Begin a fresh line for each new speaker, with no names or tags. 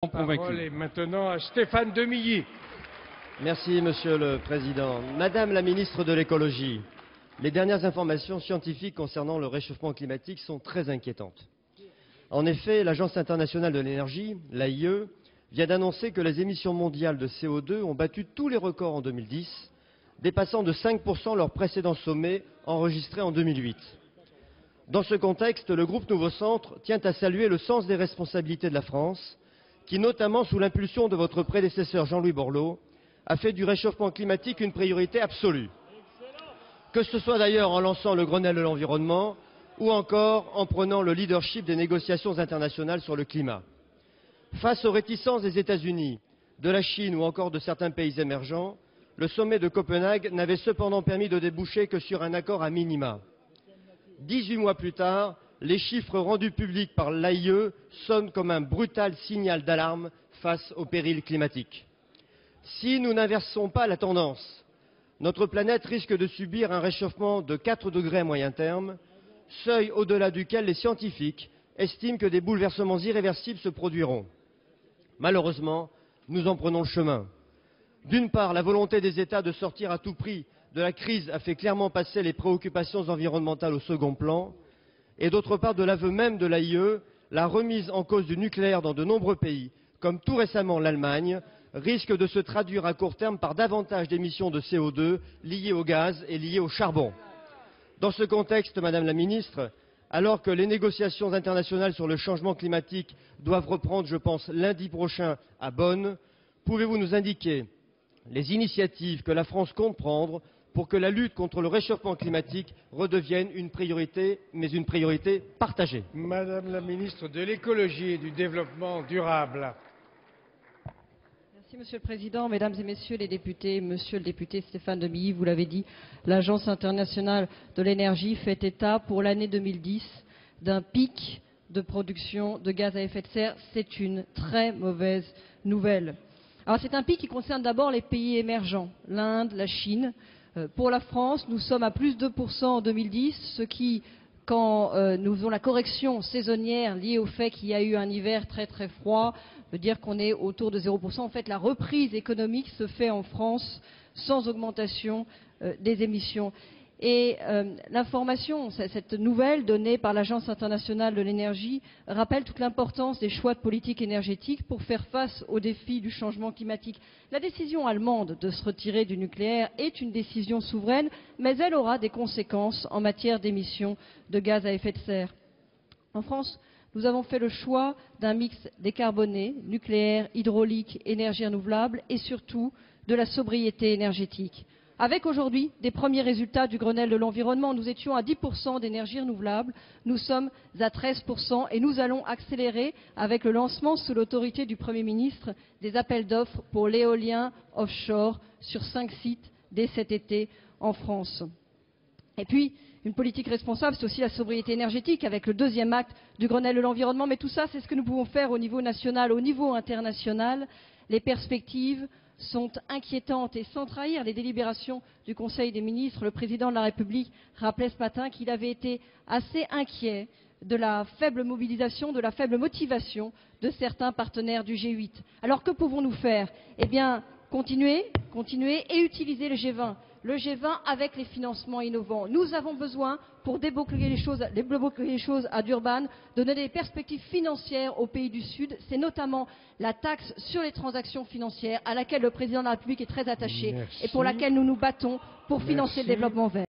La parole est maintenant à Stéphane Demilly.
Merci, Monsieur le Président. Madame la ministre de l'Écologie, les dernières informations scientifiques concernant le réchauffement climatique sont très inquiétantes. En effet, l'Agence internationale de l'énergie, l'AIE, vient d'annoncer que les émissions mondiales de CO2 ont battu tous les records en 2010, dépassant de 5% leur précédent sommet enregistré en 2008. Dans ce contexte, le groupe Nouveau Centre tient à saluer le sens des responsabilités de la France, qui, notamment sous l'impulsion de votre prédécesseur Jean-Louis Borloo, a fait du réchauffement climatique une priorité absolue. Que ce soit d'ailleurs en lançant le Grenelle de l'environnement ou encore en prenant le leadership des négociations internationales sur le climat. Face aux réticences des États-Unis, de la Chine ou encore de certains pays émergents, le sommet de Copenhague n'avait cependant permis de déboucher que sur un accord à minima. 18 mois plus tard, les chiffres rendus publics par l'AIE sonnent comme un brutal signal d'alarme face au péril climatique. Si nous n'inversons pas la tendance, notre planète risque de subir un réchauffement de 4 degrés à moyen terme, seuil au-delà duquel les scientifiques estiment que des bouleversements irréversibles se produiront. Malheureusement, nous en prenons le chemin. D'une part, la volonté des États de sortir à tout prix de la crise a fait clairement passer les préoccupations environnementales au second plan, et d'autre part, de l'aveu même de l'AIE, la remise en cause du nucléaire dans de nombreux pays, comme tout récemment l'Allemagne, risque de se traduire à court terme par davantage d'émissions de CO2 liées au gaz et liées au charbon. Dans ce contexte, Madame la Ministre, alors que les négociations internationales sur le changement climatique doivent reprendre, je pense, lundi prochain à Bonn, pouvez-vous nous indiquer les initiatives que la France compte prendre pour que la lutte contre le réchauffement climatique redevienne une priorité, mais une priorité partagée?
Madame la ministre de l'Écologie et du Développement durable.
Merci Monsieur le Président, Mesdames et Messieurs les députés, Monsieur le député Stéphane Demilly, vous l'avez dit, l'Agence internationale de l'énergie fait état pour l'année 2010 d'un pic de production de gaz à effet de serre. C'est une très mauvaise nouvelle. Alors c'est un pic qui concerne d'abord les pays émergents, l'Inde, la Chine. Pour la France, nous sommes à plus de 2% en 2010, ce qui, quand nous faisons la correction saisonnière liée au fait qu'il y a eu un hiver très très froid, veut dire qu'on est autour de 0%. En fait, la reprise économique se fait en France sans augmentation des émissions. Et l'information, cette nouvelle donnée par l'Agence internationale de l'énergie, rappelle toute l'importance des choix de politique énergétique pour faire face aux défis du changement climatique. La décision allemande de se retirer du nucléaire est une décision souveraine, mais elle aura des conséquences en matière d'émissions de gaz à effet de serre. En France, nous avons fait le choix d'un mix décarboné, nucléaire, hydraulique, énergie renouvelable et surtout de la sobriété énergétique. Avec aujourd'hui des premiers résultats du Grenelle de l'environnement, nous étions à 10% d'énergie renouvelable, nous sommes à 13% et nous allons accélérer avec le lancement sous l'autorité du Premier ministre des appels d'offres pour l'éolien offshore sur 5 sites dès cet été en France. Et puis, une politique responsable, c'est aussi la sobriété énergétique avec le deuxième acte du Grenelle de l'environnement. Mais tout ça, c'est ce que nous pouvons faire au niveau national, au niveau international. Les perspectives sont inquiétantes et sans trahir les délibérations du Conseil des ministres, le président de la République rappelait ce matin qu'il avait été assez inquiet de la faible mobilisation, de la faible motivation de certains partenaires du G8. Alors que pouvons-nous faire? Eh bien, continuer et utiliser le G20. Le G20 avec les financements innovants. Nous avons besoin, pour débloquer les choses à Durban, de donner des perspectives financières aux pays du Sud. C'est notamment la taxe sur les transactions financières à laquelle le président de la République est très attaché et pour laquelle nous nous battons pour financer le développement vert.